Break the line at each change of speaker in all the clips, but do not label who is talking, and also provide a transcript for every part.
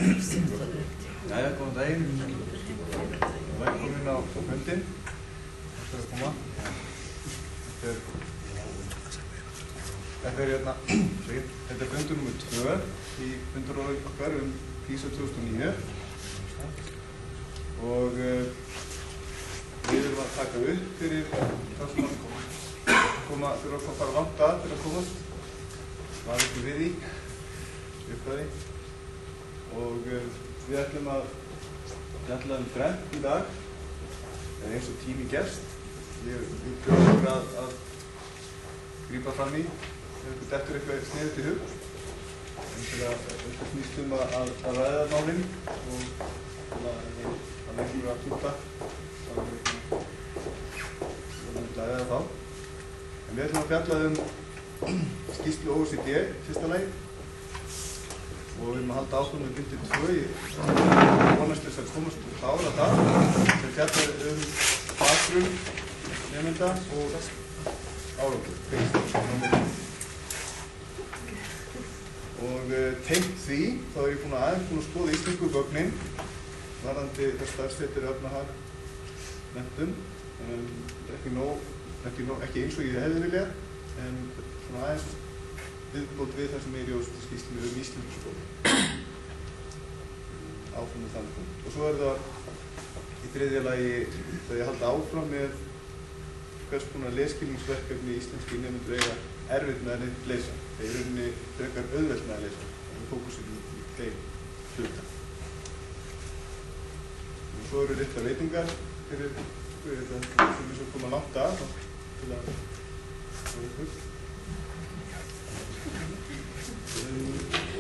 Jæja, góðan daginn. Velkomin á fundinn. Þetta er að koma. Þetta er fundur nr. 2 í fundarróðu okkar PISA 2009 og við erum að taka upp fyrir það sem þurfa að fara langt að til að komast. Var ekki við í upphafi og við ætlum að fjalla þrennt í dag eins og tími gefst. Við bjóðum að grípa fram í ef ykkur dettur eitthvað sniðugt í hug til að snýst að ræða málin og að lengur að túta að ræða þá. En við ætlum að fjalla skýrslu OECD fyrsta lagi og við erum að halda áfram með bindi 2 vonast þess að komast klára það sem fjallar bakgrunn nemenda og árangur. Og tengt því þá er ég búinn að skoða íslensku gögnin varðandi hvað starfsheiti efnahag menntun. Ekki eins og ég hefði viljað, en svona aðeins viðbót við það sem er í skýrslunni íslensku skóla. Áfram með þann punkt. Og svo er það í þriðja lagi þegar ég halda áfram með hvers konar lesskilningsverkefni íslenski nemendur eiga erfitt með að lesa. Þeir eru rauninni frekar auðvelt með að lesa. Það er fókusinn í þeim hluta. Og svo eru litlar veitingar fyrir þetta sem við svo koma langt að til að hafa ykkur.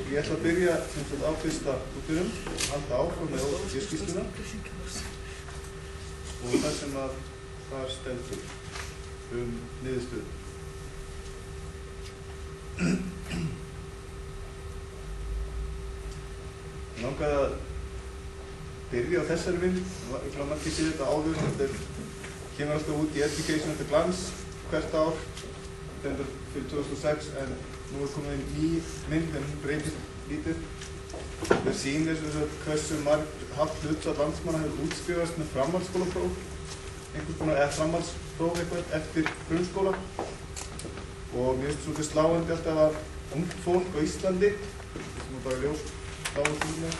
Ég ætla að byrja á fyrsta punktinum, halda áfram með OECD-skýrsluna og það sem að þar stendur niðurstöðu. Ég langaði að byrja á þessari mynd. Ég gláði margir séð þetta áður. Þetta kemur alltaf út í Education at a Glance hvert ár. Þetta er fyrir 2006 en nú er komið inn ný mynd en hún breytist lítið. Það sýnir hversu hátt hlutfall landsmanna hefur útskrifast með framhaldsskólapróf, einhvers konar eða framhaldspróf eitthvað eftir grunnskóla. Og mér finnst svolítið sláandi alltaf að ungt fólk á Íslandi, sem er bara ljós sláandi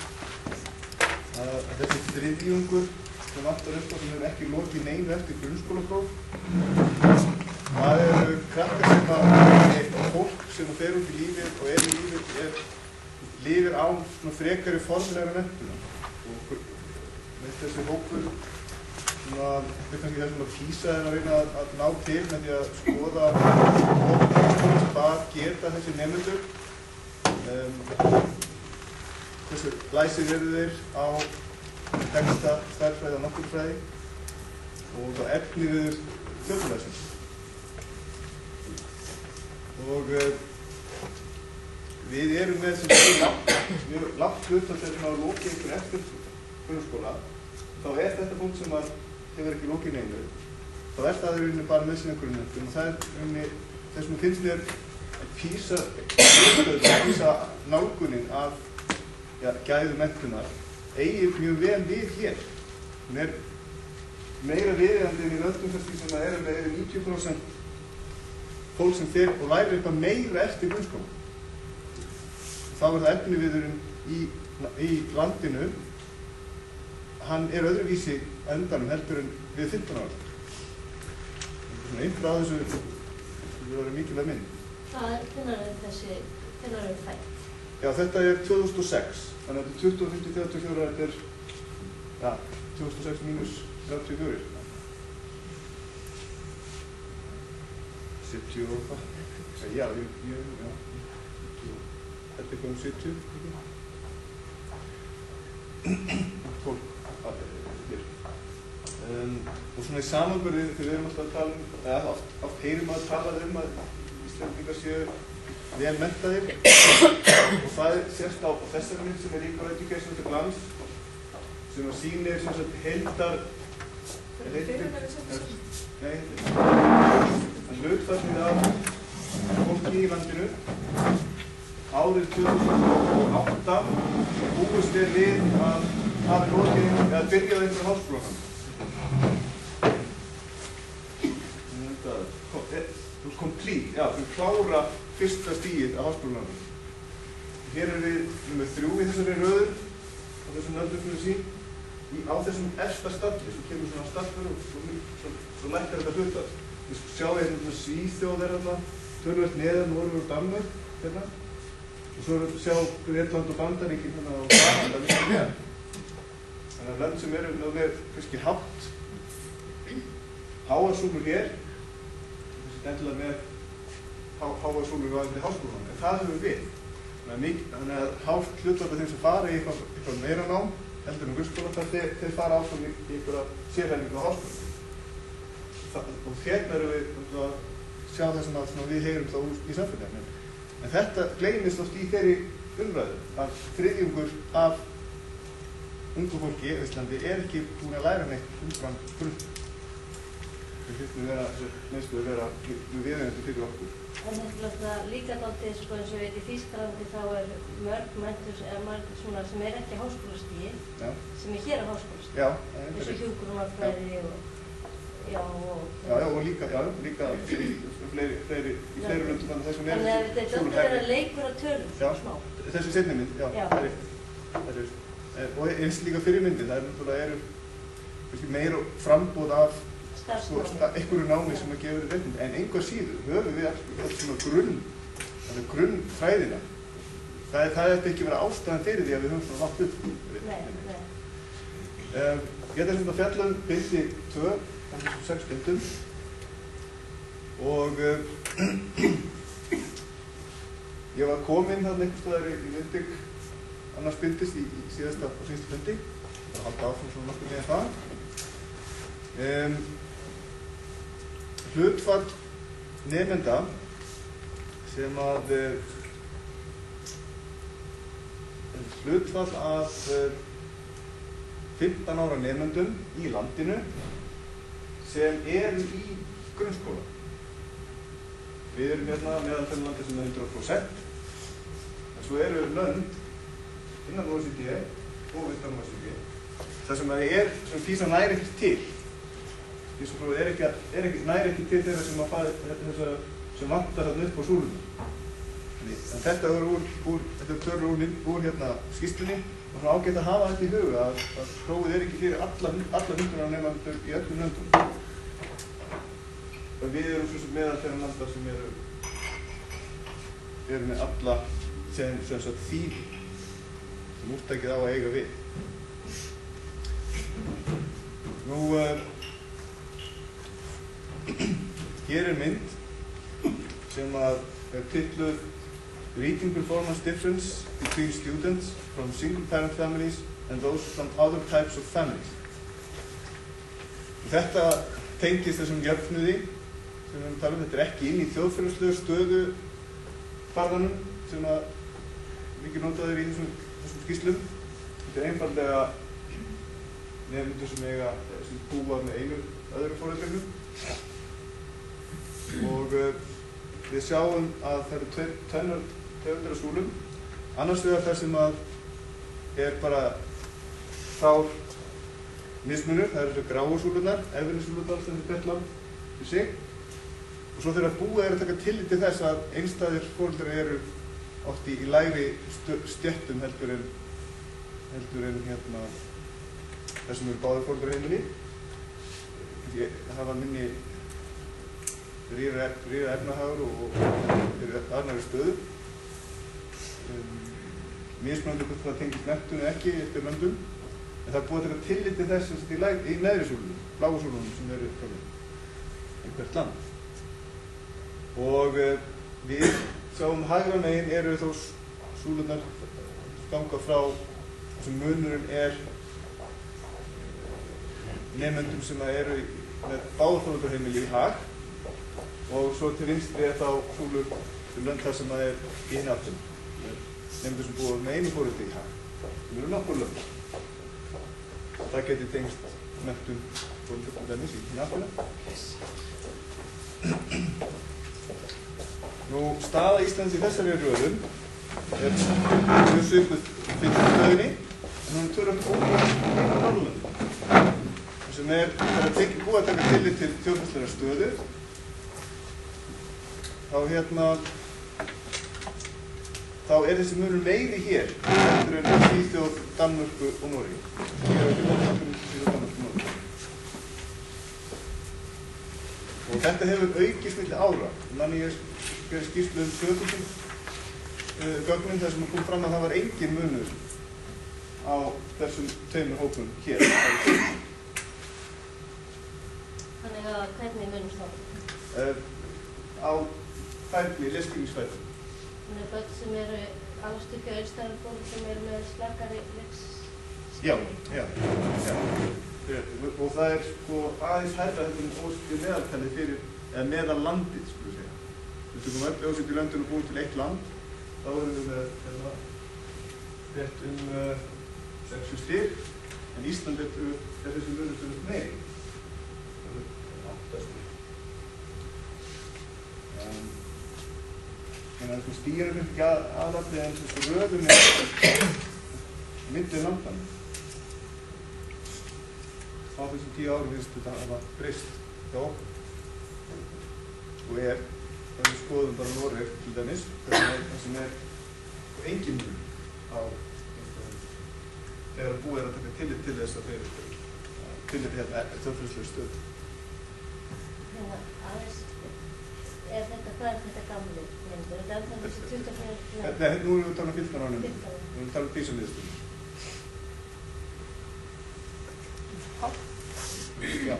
að þessi þriðjungur sem vantar upp á sem hefur ekki lokið neinu eftir grunnskólapróf. Það eru krakkar sem fólk sem fer út í lífið og er í lífið lifir án frekari formlegri menntunar. Og með þessi hópur þetta er kannski það sem að PISA er að reyna að ná til með því að skoða hvað geta þessi nemendur, hversu læsir eru þeir á texta, stærðfræði og náttúrufræði og þá efniviður þjóðfélagsins. Og við erum með sem mjög lágt hlutfall þegar við lokið einhver eftir grunnskóla, þá er þetta punkt sem að hefur ekki lokið neinu. Þá er það í rauninni bara nauðsynlegur og það er rauninni þess að finnst mér að PISA nálgunin af gæðu menntunar eigir mjög vel við hér. Hún er meira viðeigandi en í löndum sem það eru með 90% fólk sem fer og lærir eitthvað meira eftir grunnskóla. Þá er það efniviðurinn í landinu, hann er öðruvísi á endanum heldur en við 15 ára. Svona einhver að þessu við varum mikilvæg mynd.
Hvenær er fætt?
Já, þetta er 2006, þannig að þetta er 25-34, þetta er 2006 mínus 34. 70 og hvað? Já, þetta er komið 70, ekki? Fólk hér. Og svona í samanburði, þegar við erum alltaf að tala eða oft heyrum að tala að Íslendingar séu vel menntaðir og það sést á þessari mynd sem er Equal Education at a Glance sem að sýnir sem sagt heildar hlutfallið af fólki í landinu á árið 2008 búist við að hafi lokið eða byrjað einhverjum háskólanum. Complete, já, sem klára fyrsta stigið af háskólanum. Hér við nummer 3 í þessari röður, á þessum löndum fyrir sín, á þessum efsta stalli, sem kemur svona stallur og svo lækkar þetta hlutfall. Við sjáum hérna Svíþjóð þarna, töluvert neðan Noregur og Danmörk, hérna. Og svo sjá Bretland og Bandaríkin hérna og Kanada vissi mér. Þannig að lönd sem eru með kannski háar súlur hér, endilega með háar súlur á einhverju háskólanum, en það höfum við. Þannig að hátt hlutfall af þeim sem fara í eitthvað meira nám, heldur grunnskóla, þeir fara áfram í einhverja sérhæfingu á háskólanum. Og hérna erum við að sjá það sem við heyrum þá í samfélaginu. En þetta gleymist oft í þeirri umræðu að þriðjungur af ungu fólki í Íslandi ekki búin að læra neitt umfram grunn. Við þurfum að vera viðeigandi fyrir okkur.
En þetta er líka dálítið, eins og ég veit, í Þýskalandi þá mörg menntur sem ekki háskólastigi, sem hér á háskólastigi. Eins og hjúkrunarfræði og líka fleiri löndum þannig að þessum þannig að þetta er vera leikur að tölum smá.
Þessi seinni mynd, og eins líka fyrir myndi, það náttúrulega meira frambúð af einhverju námi sem að gefa réttindi, en einhver síður höfum við alltaf svona grunnfræðina. Það ætti ekki vera ástæðan fyrir því að við höfum svona langt upp. Ég ætla að fjalla bindi 2 af þessum 6 bindum og ég var kominn þarna einhvers staðar í Lundig annars bindist í síðasta og síðasta bindi. Það var halda áfram svona nokkuð með það. Hlutfall nemenda sem að hlutfall af 15 ára nemendum í landinu sem eru í grunnskóla. Við erum hérna meðaltalandi sem er 100%, en svo eru lönd innan OECD og utan OECD. Það sem PISA nær ekki til. PISA-prófið nær ekki til þeirra sem vantar þarna upp á súluna. En þetta er tölur úr hérna skýrslunni og svona ágætt að hafa þetta í huga að prófið ekki fyrir alla hundrunanemendur í öllum löndum. Við erum svo sem meðal þeirra landa sem eru með alla sem þýði sem úrtækið á að eiga við. Hér er mynd sem er titluð Reading Performance Difference Between Students from Single-Parent Families and Those from Other Types of Families. Þetta tengist þessum jöfnuði sem við tala þetta ekki inn í þjóðfélagslegu stöðu barðanum sem mikið notaður í þessum skýrslum. Þetta einfaldlega nemendur sem búa með einu öðru foreldrinu og við sjáum að það eru tvennar tegundir af súlum. Annars vegar það sem er bara frár mismunur, það eru þessu gráu súlurnar, efri súlurnar sem er Bretland fyrir sig. Og svo þegar búið að taka tillit til þess að einstæðir foreldrar eru oft í lægri stéttum heldur en þar sem eru báðir foreldrar á heimili. Það hafa minni rýra efnahagur og eru annarri stöðu. Mismunandi hvort það tengist menntun ekki eftir löndum, en það er búið að taka tillit til þess í neðri súlunum, bláu súlunum sem eru í hvert land. Og við sjáum hægra megin eru þó súlurnar ganga frá þessum munurinn er nemendum sem eru með báðarforeldraheimili í Haag og svo til vinstri er þá súlur til lönd þar sem er í hinn áttum. Nemendur sem búa með einu foreldri í Haag. Það eru nokkur lönd. Það geti tengst menntun foreldra í hinn áttina. Staða Íslands í þessari röðum mjög svipuð fyrstu stöðinni, en hún er töluvert ólík á Norðurlöndum. Sem þegar búið að taka tillit til þjóðfélagslegrar stöðu, þá þessi munur meiri hér heldur en Svíþjóð, Danmörku og Noregi. Hér er ekki Svíþjóð, Danmörku og Noregi. Og þetta hefur aukist milli ára. Þannig ég gerði skýrslu 2000 gögnum þar sem kom fram að það var engin munur á þessum tveimur hópum hér.
Þannig að hvernig munur þá?
Á færni, lesskilningsfærni.
Þannig að börn sem eru alast upp í aðstæðarfólk sem eru með slakari leikskilning?
Já. Og það er aðeins hærra en OECD meðaltalið fyrir, eða meðallandið, skulum við segja. Við tökum öll OECD-löndin og búum til eitt land, þá erum við með rétt 60 stig, en Ísland er þessi munur meiri. Það er 8 stig. Þannig að stíðum ekki aðallega en þessu röðum myndið landan. Á þessum 10 árum finnst þetta að hafa breyst hjá okkur. Og ef við skoðum bara Noreg til dæmis, það sem engin mun á þegar búið að taka tillit til þess að þeir tillit til þjóðfélagslegri stöðu.
Hvað er þetta gamli myndir? Er þetta þessi 24?
Nei, nú erum við að tala um 15 ánum. Við erum að tala um PISA-niðurstöðum. Já.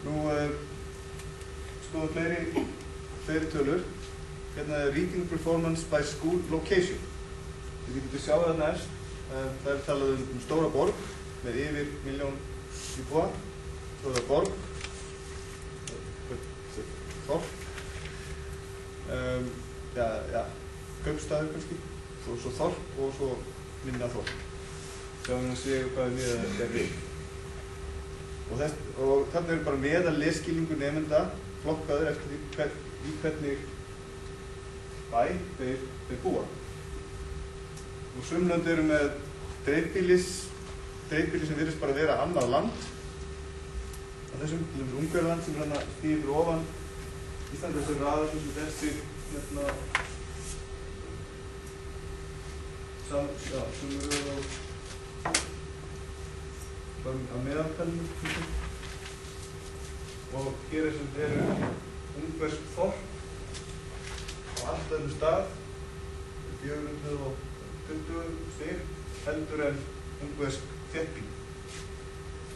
Nú skoðum fleiri tölur. Hérna er Reading Performance by School Location. Þið getur sjá það næst. Það er talað um stóra borg með yfir 1 milljón íbúa. Stóra borg. Þorp, kaupstaður kannski, svo þorp og svo minna þorp. Sjáum við að segja hvað við er við. Og þarna er bara meðal lesskilningur nemenda flokkaður eftir í hvernig bæ þeir búa. Og sum lönd eru með dreifbýli sem virðist bara vera annað land. Á þessum, til dæmis Ungverjaland sem er hérna stíður ofan Íslandi þessi raðar sem þessi sem eru á meðaltalinu og hér sem eru ungversk þorp á allt öðrum stað 420 stig heldur en ungversk þéttbýli.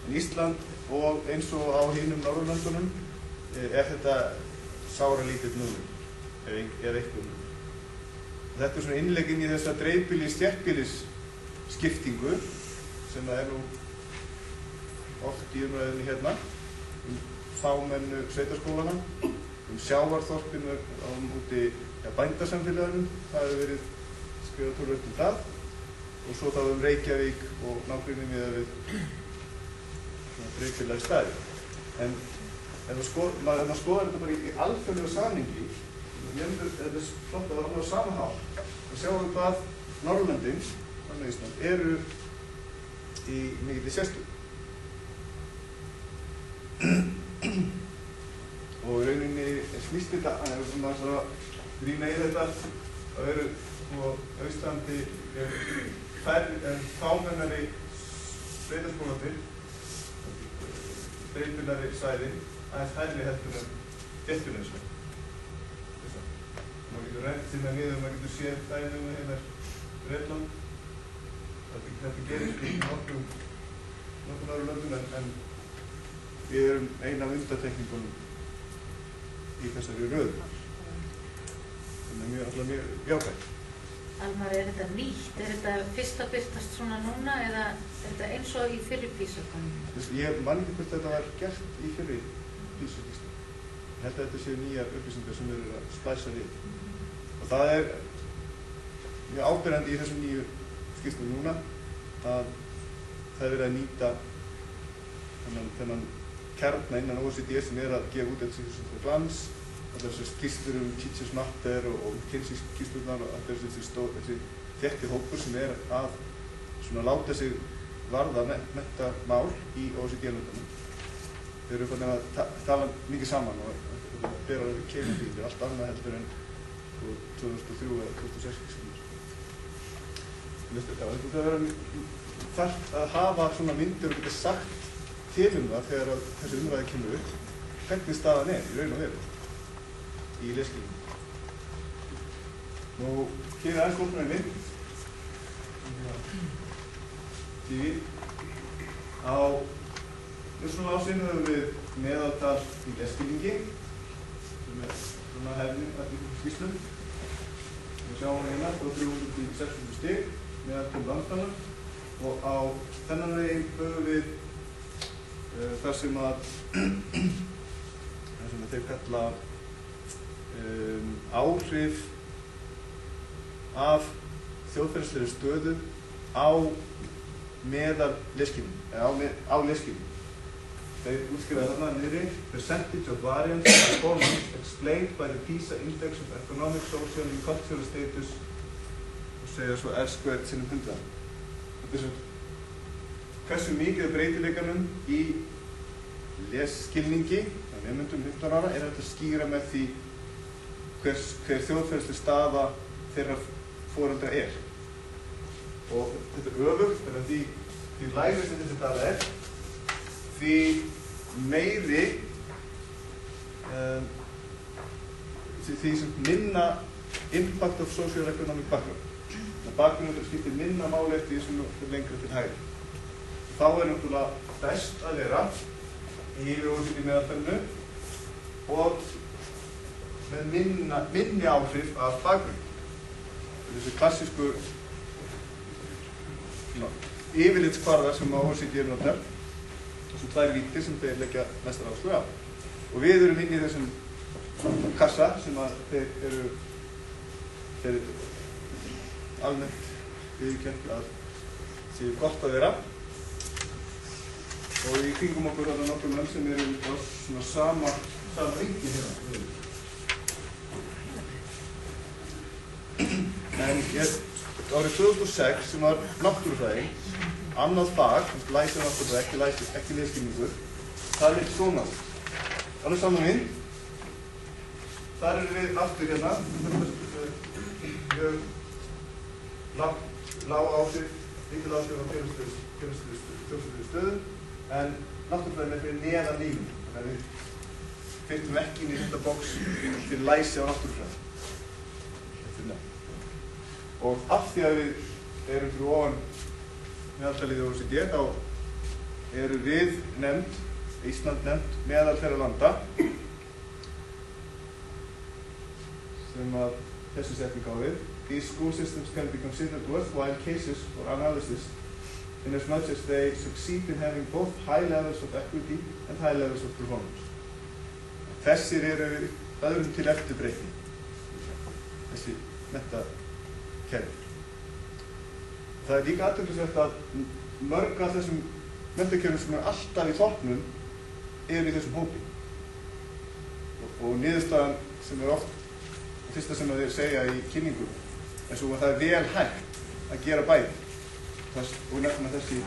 En Ísland og eins og á hinum Norðurlöndunum þetta sáralítill númer, eða eitthvað númer. Þetta er svona innlegg inn í þessa dreifbýlis-þéttbýlis skiptingu sem það er nú oft í umræðinni hérna fámennu sveitarskólana, sjávarþorpinu á úti bændasamfélaginu, það hefur verið skrifað töluvert það og svo þá Reykjavík og nágrenni miðað við dreifbýlari staði. En ef maður skoðar þetta bara í alþjóðlegu samhengi, þetta er flott að vera á sama hátt, og sjáum við hvað Norðurlöndin, þannig Ísland, eru í mikilli sérstöðu. Og í rauninni snýst þetta, ef maður rýna í þetta, það eru á Íslandi fámennari sveitarskólarnir, dreifbýlari svæði, aðeins hærri heldur en þéttbýlari svæði. Maður getur rætt til það niður, maður getur séð dæmi hérna Bretland. Þetta gerist í nokkrum öðrum löndum en við erum ein af undantekningunum í þessari röð. Þannig alltaf mjög jákvætt.
Almar, er þetta nýtt? Er þetta fyrst að birtast svona núna eða er þetta eins og í fyrri PISA-könnunum?
Ég man ekki hvort þetta var gert í fyrri PISA-skýrslum. Ég held að þetta séu nýjar upplýsingar sem eru að splæsa við. Og það er mjög áberandi í þessum nýju skýrslum núna að það er verið að nýta þennan kjarna innan OECD sem er að gefa út þetta sem glans allar þessar skýrslur Teachers Matter og KINSI-skýrslurnar og allir þessi þétti hópur sem að svona láta sig varða menntamál í OECD-löndunum. Þeir eru fannig að tala mikið saman og það bera alveg keimur því, þetta allt annað heldur en 2003 eða 2006. Það verður þarft að hafa svona myndir og geta sagt til það þegar þessi umræði kemur upp hvernig staðan í raun og veru í lesskilningu. Nú, hér aðeins góðfræðinni. Því á svona ásinn höfum við meðaltal í lesskilningi sem svona hefðin allir skýrslum. Við sjáum hérna frá 300 til 600 stig meðaltal landstæðan og á þennan veginn höfum við þar sem þeir kalla áhrif af þjóðfélagslegri stöðu á meðal lesskilning, á lesskilning. Þeir útskrifaði þarna niðri percentage of variance in performance explained by the PISA Index of Economic, Social and Cultural Status og segja svo R² sinnum 100. Þetta svo hversu mikið breytileikanum í lesskilningi af nemendum 15 ára hægt að skýra með því hver þjóðfélagsleg staða þeirra foreldra og þetta öfugt því lægri sem þessi tala því meiri því sem minna impact of socio-economic background. Bakgrunnur skiptir minna máli eftir því sem er lengra til hægri. Þá náttúrulega best að vera í OECD meðaltalinu og með minni áhrif af bakgrunn. Þessi klassísku yfirlitskvarðar sem OECD notar, þessum tvær vítir sem þeir leggja mestar áherslu á. Og við erum inn í þessum kassa sem að þeir eru almennt viðurkennt að séu gott að vera. Og í kringum okkur þarna nokkrum lönd sem eru á svona sama ringi hérna. En árið 2006 sem var náttúrufræði, annað fag, læsi náttúrufræði, ekki lesskilningur, það leit svona. Alveg saman mynd. Þar erum við aftur hérna, mjög lág áhrif, lítil áhrif á félagslegri stöðu, en náttúrufræðin fyrir neðan lífum. Þannig að við fyrtum ekki inn í þetta box fyrir læsi á náttúrufræði. Og af því að við erum fyrir ofan meðaltalið í OECD, þá eru við nefnd, Ísland nefnd, meðal þeirra landa sem að þessu setning á við. These school systems can be considered worthwhile cases for analysis in as much as they succeed in having both high levels of equity and high levels of performance. Þessir eru öðrum til eftirbreytni, þessi menntakerfi. Það er líka athyglisvert að mörg af þessum menntakerfum sem er alltaf í toppnum eru í þessum hópi. Og niðurstaðan sem er oft fyrsta sem þeir segja í kynningum er svo að það er vel hægt að gera bæði. Og nefna þessi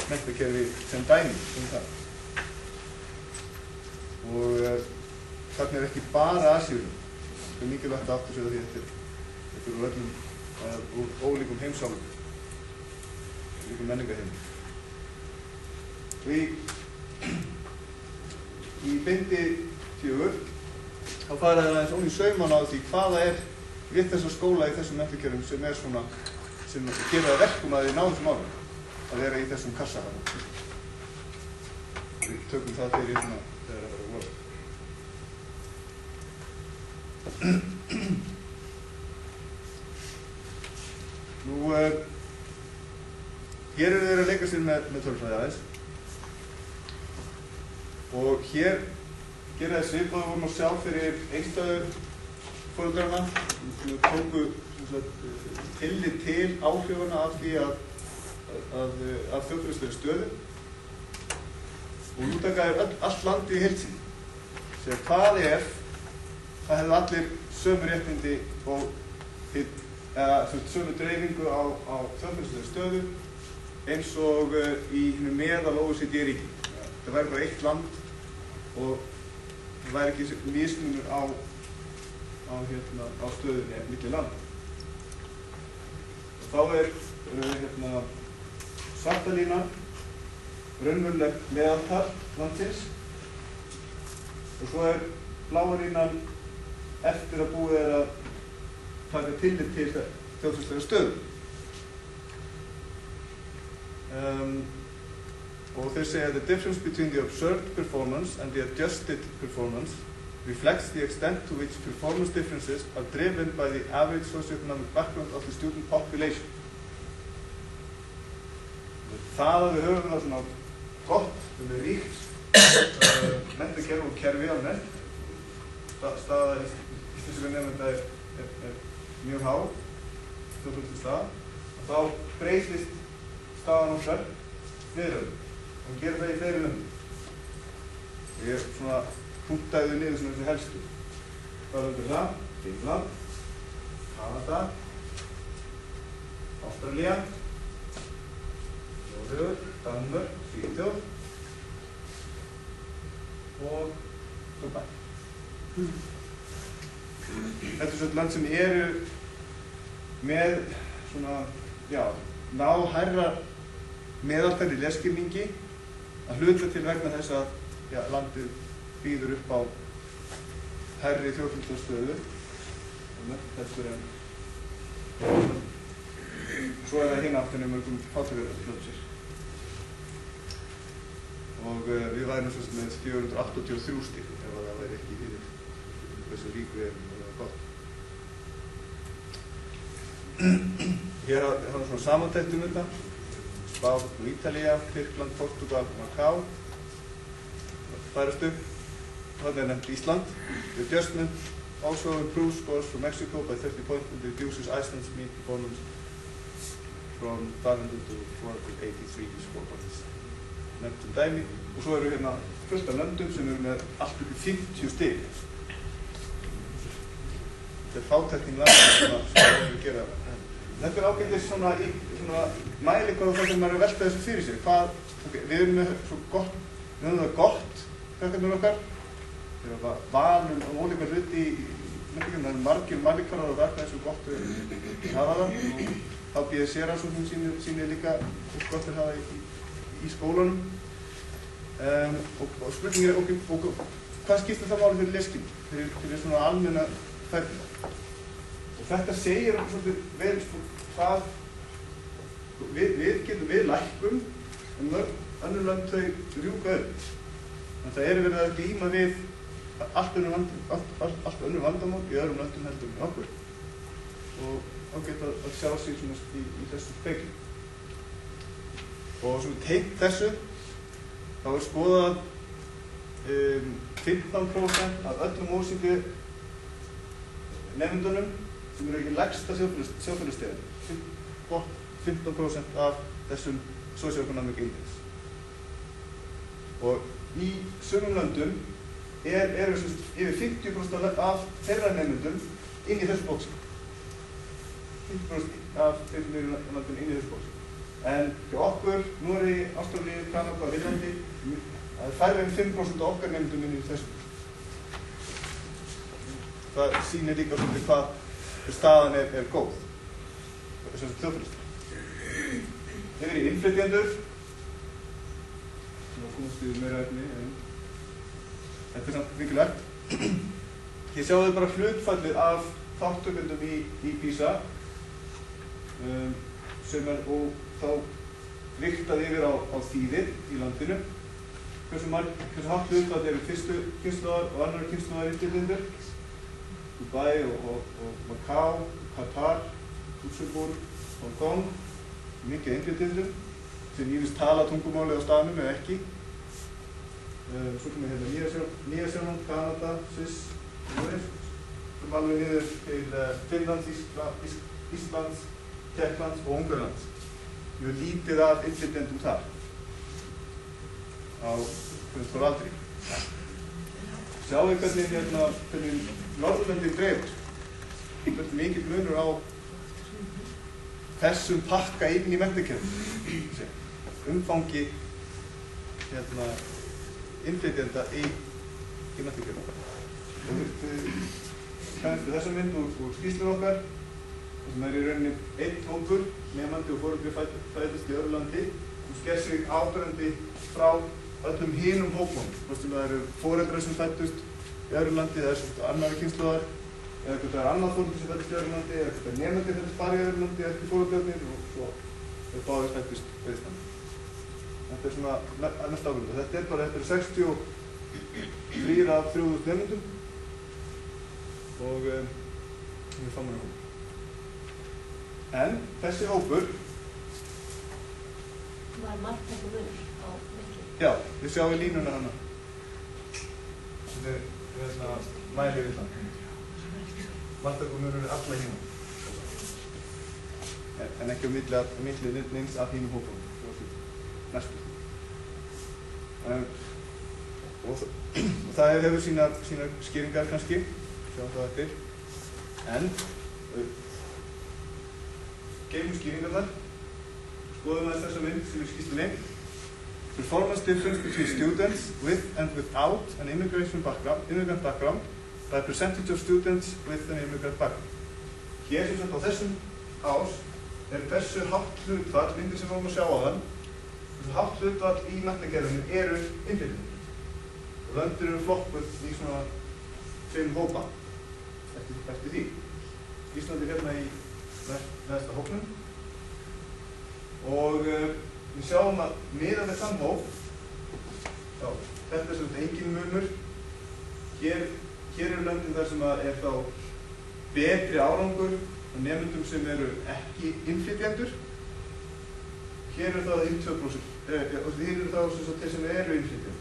menntakerfi sem dæmi það. Og þarna er ekki bara Asíurum. Það er mikilvægt að aftur sig því þetta er úr öllum úr ólíkum heimsálum, ólíkum menningarheimum. Og í bindi 4 þá fara það aðeins ofan í saumana á því hvaða er við þessa skóla í þessum menntakerfum sem er svona sem gera það verkum að við náum þessum árum að vera í þessum kassa. Við tökum það fyrir svona þegar það er voru. Nú, hér eru þeir að leika sér með tölfræði aðeins og hér gera þeir svipað og vorum að sjá fyrir einstæðu foreldrarna sem tóku tillit til áhrifana af því að þjóðfélagslegri stöðu og nú taka þeir allt landið í heild sinni. Segja hvað ef það hefðu allir sömu réttindi og sömu dreifingu á þjóðfélagslegri stöðu eins og í meðal OECD-ríki. Það væri bara eitt land og það væri ekki mismunur á stöðunni milli landa. Og þá svarta línan raunveruleg meðaltal landsins og svo bláa línan eftir að búið að taka tillit til þjóðfélagslegrar stöðu. Og þeir segja the difference between the observed performance and the adjusted performance reflects the extent to which performance differences are driven by the average socioeconomic background of the student population. Það að við höfum það svona gott, ríkt menntakerfi og kerfi almennt, staða íslenskra nemenda er mjög há, þá breytist staðan okkar niður og gerir það í fleiri löndum. Ég svona punktaði þau niður svona þessi helstu. Það er það, Finnland, Kanada, Ástralía, Noregur, Danmörk, Svíþjóð og Dubai. Þetta er svona land sem eru með svona, ná hærra meðaltal í lesskilningi að hluta til vegna þess að landið býður upp á hærri þjóðfélagslega stöðu heldur en svo er það hinn aftur mörgum fátækralöndum. Og við værum svo sem með 483 stig ef það væri ekki fyrir hversu rík við erum og það var gott. Hér hafa svona samantekt þetta. Spán og Ítalía, Tyrkland, Portugal og Macau færast upp. Þarna nefnt Ísland. The adjustment also improves scores for Mexico by 30 points and reduces Iceland's mean performance from 500 to 483 score points. Nefnt dæmi. Og svo eru hérna fullt af löndum sem eru með allt upp í 50 stig. Þetta er fátækting landið sem við erum að gera. Þetta er ágætis svona mælikvarði það sem maður er að velta þessu fyrir sér. Við erum með svo gott, við höfum það gott, krakkarnir okkar. Við erum að val ólíka hluti í menningunum, það eru margir mælikvarðar og verða eins og gott við hafa það. Og þá BSC-rannsóknin sýnir líka gott við hafa í skólanum. Og spurningin hvað skiptir það máli fyrir lesskilning, fyrir svona almenna færni? Og þetta segir svolítið vel hvað við lækkum en mörg önnur lönd þau rjúka upp. Þannig að það verið að glíma við allt önnur vandamál í öðrum löndum heldur en okkur. Og ágætt að sjá sig í þessu spegli. Og svona tengt þessu þá skoðað 15% af öllum OECD nemendunum sem eru ekki lægsta þjóðfélagsstiganum. 15% af þessum socioeconomic index. Og í sumum löndum eru yfir 50% af þeirra nemendum inn í þessu bóksi. 50% af þeirra nemendum inn í þessu bóksi. En hjá okkur, Noregi, Ástralíu, Kanada, Finnlandi, það er færri en 5% af okkar nemendum inn í þessu. Það sýnir líka svolítið hvað staðan er góð. Þessum þjóðfélagslega. Yfir í innflytjendur. Nú komast við meira efni, en þetta er samt mikilvægt. Hér sjáum við bara hlutfallið af þáttökendum í PISA sem og þá riktað yfir á þýðir í landinu. Hversu hátt hlutfall eru fyrstu kynslóðar og annarra kynslóðar innflytjendur. Dubai og Macau, Qatar, Luxembourg, Hong Kong, mikið innflytjendum sem ýmist tala tungumálið á staðnum eða ekki. Svo komum við hérna Nýja-Sjáland, Kanada, Sviss, Noreg. Svo alveg niður til Finnlands, Íslands, Tékklands og Ungverjalands. Við höfum lítið af innflytjendum þar á aldri. Sjáum við hvernig Norðurlöndin dreifur. Hvernig mikill munur á þessum pakka inn í menntakerfinu. Umfangi innflytjenda í menntakerfinu. Kannski þessa mynd úr skýrslunni okkar, sem í rauninni einn hópur, nemandi og foreldri fæddust í öðru landi, sem sker sig áberandi frá öllum hinum hópum. Hvort sem það eru foreldrar sem fæddust í öðru landi, það er annarri kynslóðar, eða hvort það er annað foreldri sem fæddust í öðru landi, eða hvort það er nemandi fæddust bara í öðru landi eftir foreldrarnir og svo er báðir fæddust á Íslandi. Þetta er svona næsta ábyrgð. Þetta eru 63 af 3000 nemendum og við fáum hóp. En þessi hópur
var margtækur munur á milli.
Já, við sjáum línuna hana. Þetta er mæli við það. Margtækur munur er alla hína. En ekki á milli neins af hínum hópum. Næstu. Og það hefur sínar skýringar kannski, sjáum það eftir. En geymum skýringarnar, skoðum aðeins þessa mynd sem er skýrslunni. Performance difference between students with and without an immigrant background by percentage of students with an immigrant background. Hér sem sagt á þessum ás er hversu hátt hlutfall, myndir sem við vorum að sjá á þann, hversu hátt hlutfall í menntakerfinu eru innflytjendur. Og löndin eru flokkuð í svona 5 hópa eftir því. Ísland er hérna í neðsta hópnum og við sjáum að miðað við þann hóp, þetta er svona engin munur. Hér eru löndin þar sem er þá betri árangur og nemendum sem eru ekki innflytjendur. Hér eru það 2% og hér eru þá þeir sem eru innflytjendur.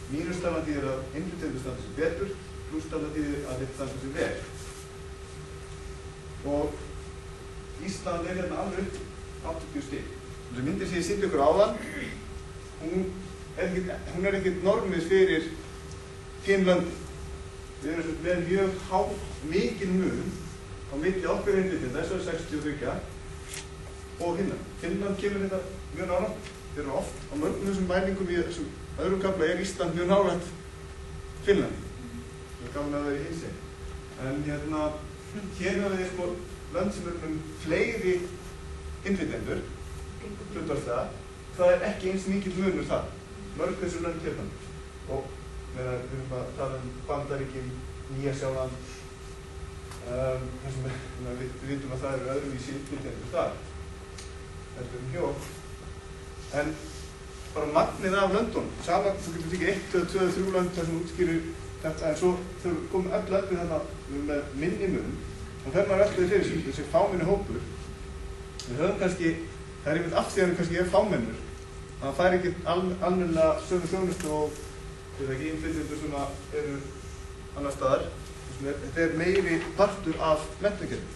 Mínustallan þýðir að innflytjendur standa sig betur, plustallan þýðir að þeir standa sig vel. Og Ísland er hérna alveg upp 80 stig. Þessi myndir sem ég sýndi ykkur áðan, hún er ekkert normið fyrir hin löndi. Við erum með mjög mikinn mun á milli okkar innflytjenda, þessu er 63 og hinna. Finnland kemur þetta mjög nálægt. Þeir eru oft á mörgum þessum mælingum í þessum öðrum kafla er Ísland mjög nálægt Finnlandi. Það er gaman að það er í hinsegin. En hér hafa við lönd sem eru fleiri innflytjendur, hlutfallslega, það er ekki eins mikill munur það. Mörg þessu lönd hérna. Og við erum að tala Bandaríkin, Nýja-Sjáland, við vitum að það eru öðruvísi innflytjendur þar. Þetta er hjól. En bara magnið af löndunum, saman, þú getur tekið 1, 2, 3 lönd þar sem útskýrir þetta, en svo þau komum öll löndið þarna með minni mun, og fer maður alltaf fyrir sig, þessi fámenni hópur. Við höfum kannski, það er einmitt allt því að hann kannski er fámennur, að hann fær ekki almennilega sömu þjónustu og ekki innflytjendur sem eru annar staðar. Þetta er meiri partur af menntakerfinu.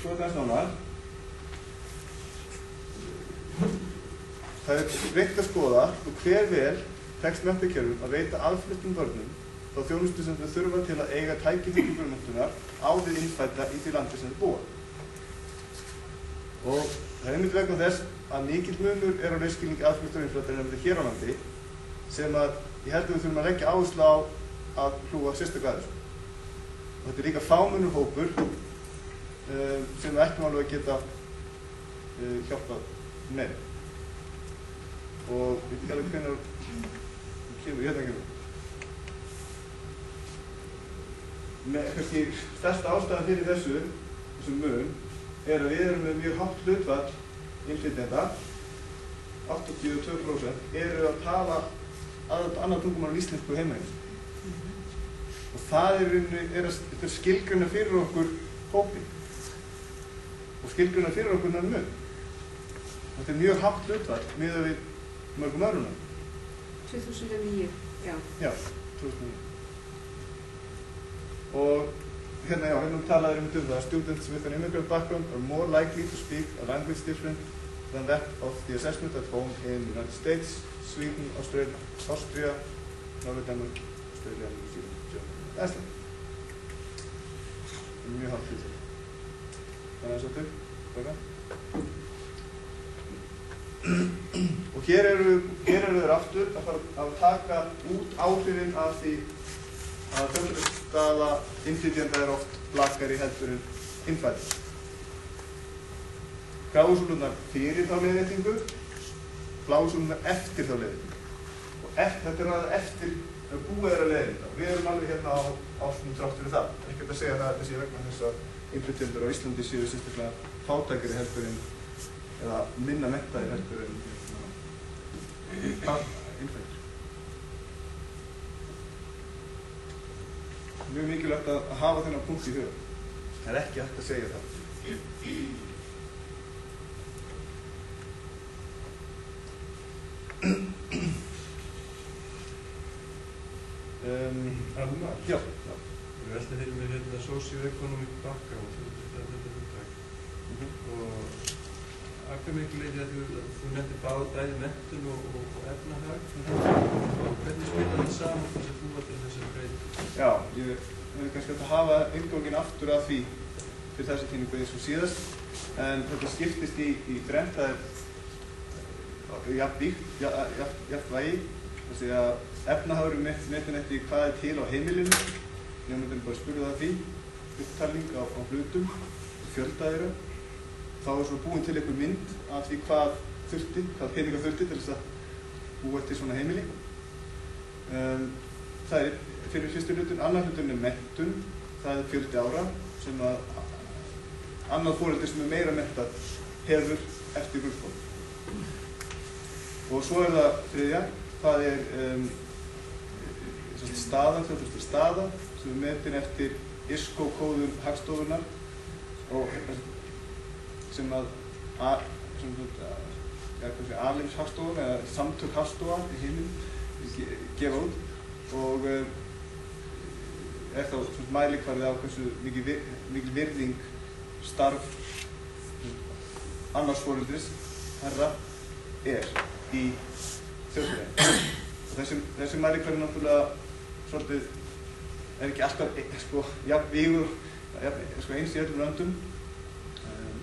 Svo er það nánar. Það er reynt að skoða og hver vel tekst menntakerfum að veita aðfluttum börnum þá þjónustu sem þau þurfa til að eiga tækifæri til grunnmenntunar á við innfædda í því landi sem þau búa. Og það er einmitt vegna þess að mikill munur er á leyskilningi aðfluttum innfæddar en hér á landi sem að ég held að við þurfum að leggja áherslu á að hlúa sérstaklega að þessu. Og þetta er líka fámennur hópur sem við ættum alveg að geta hjálpað með. Og við veitum ekki alveg hvernig kemur hérna ekki. Kannski stærsta ástæðan fyrir þessum mun er að við erum með mjög hátt hlutfall innflytjenda, 82% eru að tala annað tungumál en íslensku heimahins. Og það er skilgreina fyrir okkur hópinn og skilgreina fyrir okkur náttúrulega mun. Þetta er mjög hátt hlutfall miðað við mörgum öðrum.
2009, já.
Já, 2009. Og hérna talaður um það, students with an immigrant background are more likely to speak a language different than that of the assessment at home in the United States, Sweden, Austria, Norður, Danmörk, Ástralía, Nýja Sýrland, Æsland. Mjög hátt hlutfall. Þannig að svolítið, baka. Og hér eru þeir aftur að fara að taka út áhrifin af því að þjóðfélagsstaða innflytjenda er oft lakari heldur en innfæddra. Gráusúlurnar fyrir þá leiðréttingu, blásúlurnar eftir þá leiðréttingu. Og þetta er að eftir búið þeirra leiðréttinga. Við erum alveg hérna á ásnum þrátt fyrir það. Ekkert að segja það að þessi vegna þess að innflytjendur á Íslandi séu sérstaklega fátækari heldur en eða minna menntaðir heldur en innfæddir. Mjög mikilvægt að hafa þennan punkt í huga. Það er ekki hægt að segja það.
Alma?
Já.
Ég veldi fyrir mér hérna socio-economic background, þetta hugtak. Og að hve miklu leyti að þú nefndir bæði menntun og efnahag. Og hvernig smittar það saman þess að búa til þessari breytingu?
Já, ég hefði kannski hægt að hafa innganginn aftur af því fyrir þessi tíningu eins og síðast. En þetta skiptist í þrennt, það er jafnvægi. Þessi að efnahagurinn metin eftir hvað er til á heimilinu. Nefndurinn bara spurði það því, upptalning á hlutum, fjölda þeirra. Þá er svo búin til einhver mynd af því hvað peninga þurfti til þess að búa til svona heimili. Það er fyrir fyrstu hlutun, annar hlutun er menntun, það er fjöldi ára sem að annað foreldri sem er meira menntað hefur eftir grunnskóla. Og svo er það þriðja, það er staðan, þjóðfélagsleg staða sem er metin eftir ISCO-kóðun Hagstofunnar og sem að alheimshagstofan eða samtök hagstofa í heiminn gefa út og er þá mælikvarði á hversu mikil virðing starf annars foreldris herra er í þjóðfélaginu. Þessi mælikvarði náttúrulega svolítið er ekki alltaf jafn vígur eins í öllum löndum.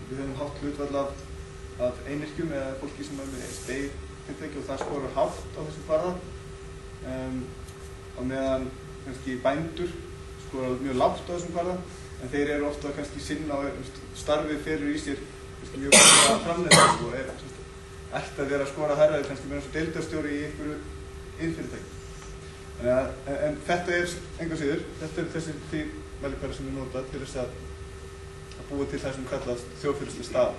Við höfum hátt hlutfall af einyrkjum eða fólki sem er með steigfyrirtæki og það skorar hátt á þessum kvarða. Á meðan kannski bændur skorar mjög lágt á þessum kvarða, en þeir eru ofta kannski sinna á starfið fyrir í sér mjög góða framleiðslu og ætti að vera að skora hærra kannski með eins og deildarstjóri í einhverju iðnfyrirtæki. En þetta er engan síður, þetta er þessi því mælikvarði sem er notað til þess að búa til það sem kallast þjóðfélagsleg staða.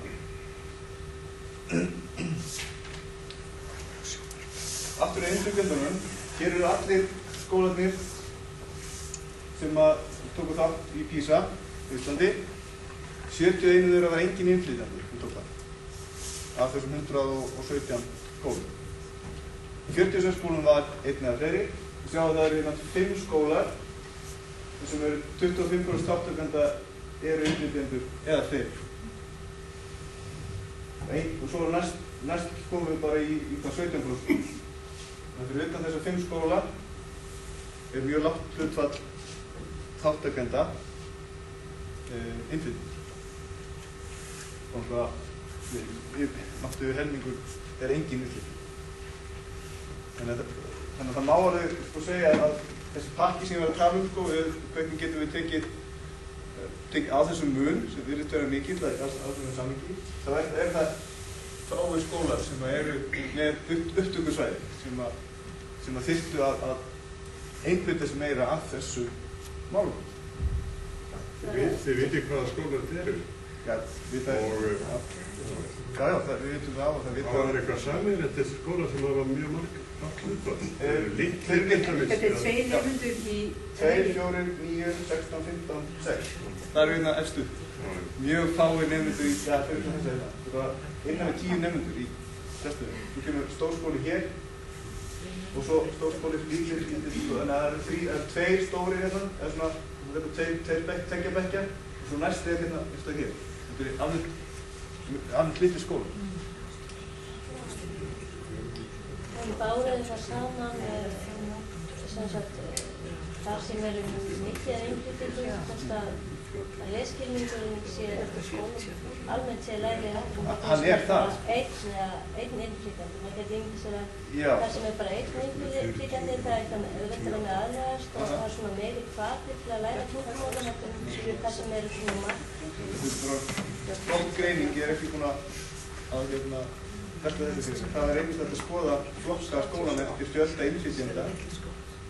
Aftur í innflytjendunum, hér eru allir skólarnir sem tóku þátt í PISA í Íslandi. 71 þeirra var engin innflytjendur sem tók þátt af þessum 117 skólum. Í 46 skólum var einn eða fleiri. Við sjáum að það eru 5 skólar sem eru 25% þátttakenda eru innflytjendur eða fleiri. Og svo næst komum við bara í hvað 17%. Þannig fyrir utan þessar 5 skóla er mjög lágt hlutfall þáttakenda innflytjendur. Þannig að helmingur er engin innflytjendur. Þannig að það má alveg segja að þessi pakki sem við erum að tala um, hvernig getum við tekið á þessum mun, sem virðist vera mikill að þessum samhengi, þá er það fáir skólar sem eru með upptökusvæði sem þyrftu að einbeita sig meira að þessu málum.
Þið vitið hvaða skólar þetta eru?
Já, við vitum það og það
var eitthvað sameiginlegt þessi skóla sem hafa mjög marg hlutfall.
Þetta er 2 nemendur í
2, 4, 9, 16, 15, 6. Það eru hérna efstu. Mjög fáir nemendur í þetta var innan við 10 nemendur í þessu. Þú kemur stórskóli hér og svo stórskóli líkir í þessu. Þannig að það eru 2 stórir hérna, eða svona 2 bekkja og svo næst er hérna eftir hér. Þetta er alveg lítið skóla.
Báðið það saman sem sagt þar sem mikið innflytjendum, að lesskilningurinn sé skólum almennt sé lægri
hann það.
Einn innflytjandi. Man geti ímyndað sér að það sem bara einn innflytjandi, það auðveldara með aðlagast og það svona meiri hvati til að læra tungumálið heldur það sem svona margir.
Flott greining, ég ekki búin að velta þessu fyrir sig. Það einmitt að skoða flokka skólan eftir fjölda innflytjenda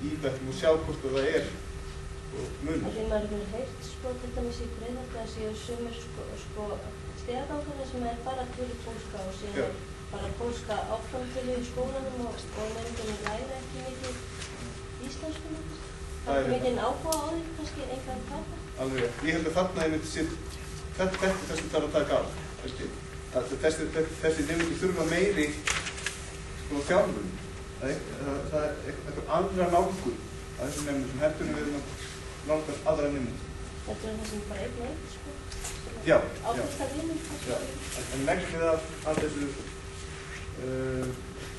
í bekknum og sjá hvort það munur.
Því maður hefur heyrt til dæmis í Breiðholti að séu sumir stigagangarnir sem bara til í pólska og síðan bara pólska áfram til í skólanum og nefndunum læra ekki mikið íslensku. Það er mikið áhuga á því, kannski einhverjum taka.
Alveg, ég held að þarna einmitt þessi þarf að taka á. Þessi nefndur þurfa meiri þjálfun. Það einhver andra nálgun að þessum nefndum sem heldur við erum að nálgast aðra nefndur.
Þetta það sem bara einn nefnd,
Já.
Áfyrsta nefnd.
En megnið af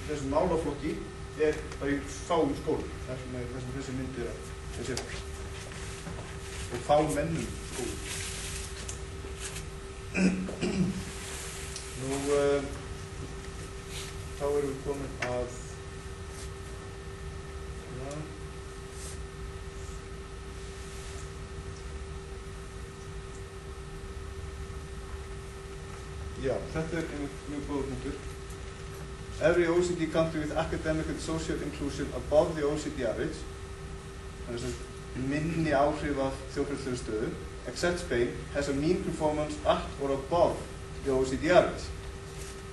þessum málaflokki bara í fáum skólum. Þessum þessi myndir og fáum mennum skólum. Þá erum við komin að þetta mjög góður punktur. Every OECD country with academic and social inclusion above the OECD average, þannig að minni áhrif af þjóðfélagslegri stöðu, except Spain, has a mean performance at or above the OECD average.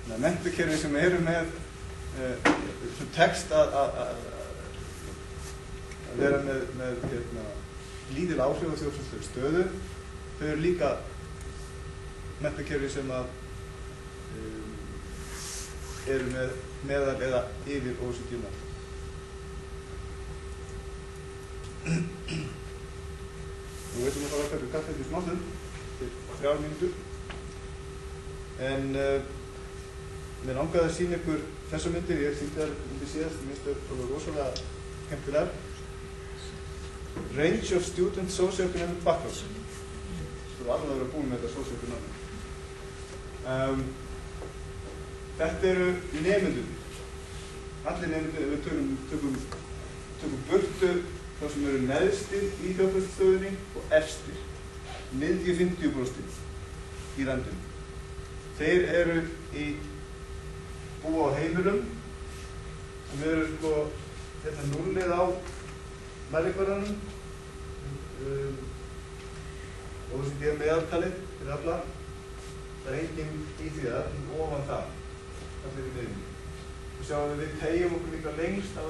Þannig að menntakerfi sem eru með text að vera með lítil áhrif af þjóðfélagslegri stöðu, þau eru líka menntakerfi sem eru meðal eða yfir OECD-mál. Nú veitum við að fara að taka kaffi til smástund, til 3 mínútur. En mér langaði að sýna ykkur þessa myndir, ég sýndi þær undir síðast, mér finnst þau rosalega skemmtilegar. Range of student socio-economic backgrounds. Þú alveg að vera búin með þetta socio-economic. Þetta eru nemendurnir. Allir nemendurnir, við tökum burtu þá sem eru neðstir í þjóðfélagsstöðunni og efstir. Miðju 50% í landinu. Þeir eru búa á heimilum sem eru núllið á mælikvarðanum og þessi er meðaltalið fyrir alla. Það er enginn í því ofan það. Allir í miðjunni. Við sjáum að við teygjum okkur líka lengst af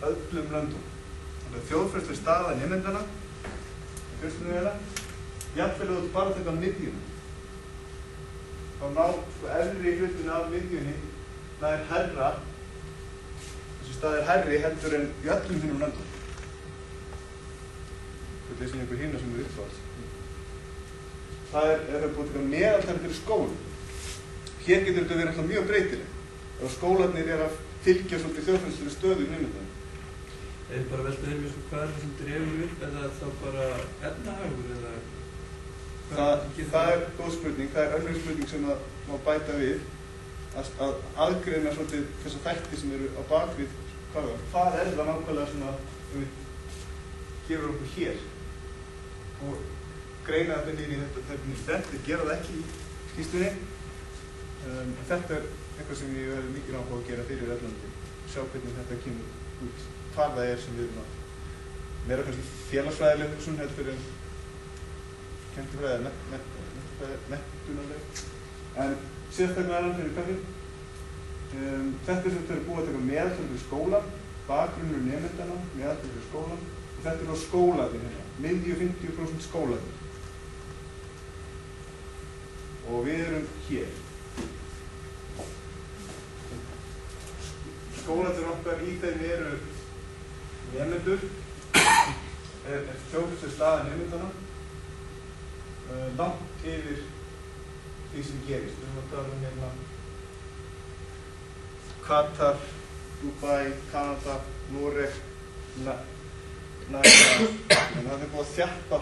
öllum löndum. Þannig að þjóðfélagsleg staða nemendana, jafnvel að þú bara taka miðjuna. Þá efri hlutin af miðjunni, það er hærra, þessi stað er hærri heldur en í öllum þínum löndum. Þetta er sem einhver hina sem er uppáhalds. Það er búið að taka meðaltali fyrir skóla. Hér getur þetta verið alltaf mjög breytileg. Ef skólarnir að fylgja svolítið þjóðfélagslegri stöðu í nemendunum.
Ég bara velta fyrir mér hvað það sem dregur upp, er það þá bara efnahagur eða
Það er góð spurning. Það er önnur spurning sem má bæta við að aðgreina svolítið þessa þætti sem eru á bakvið hvað er það nákvæmlega sem við gefur okkur hér og greina þetta niður í þetta gera það ekki í skýrslunni. Þetta er eitthvað sem ég hefði mikið áhuga að gera fyrir öllandi. Sjá hvernig þetta kemur út. Hvað það er sem við erum að meira kannski félagsfræðileg hugsun heldur en kennslufræði menntunarleg. En sérstaklega er hann fyrir kaffi. Þetta er sem þau eru búið að taka meðaltölu fyrir skólan, bakgrunnur nemendana, meðaltölu fyrir skólan og þetta er á skólarnir hérna, miðju 50% skólarnir. Og við erum hér. Skólarnir okkar í þeim eru nemendur, er þjóðfélagsleg staða nemendana, langt yfir því sem gerist. Við erum að tala hérna Katar, Dubai, Kanada, Noreg, en það er búið að þjappa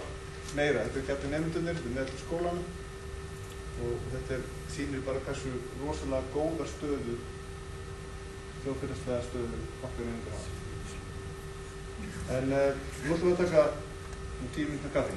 meira. Þetta er ekki allir nemendurnir, þetta er með allir skólanum og þetta sýnir bara hversu rosalega góða stöðu, þjóðfélagslega stöðu okkar nemendur hafa. En nú ætlum við að taka 10 mínútna kaffi.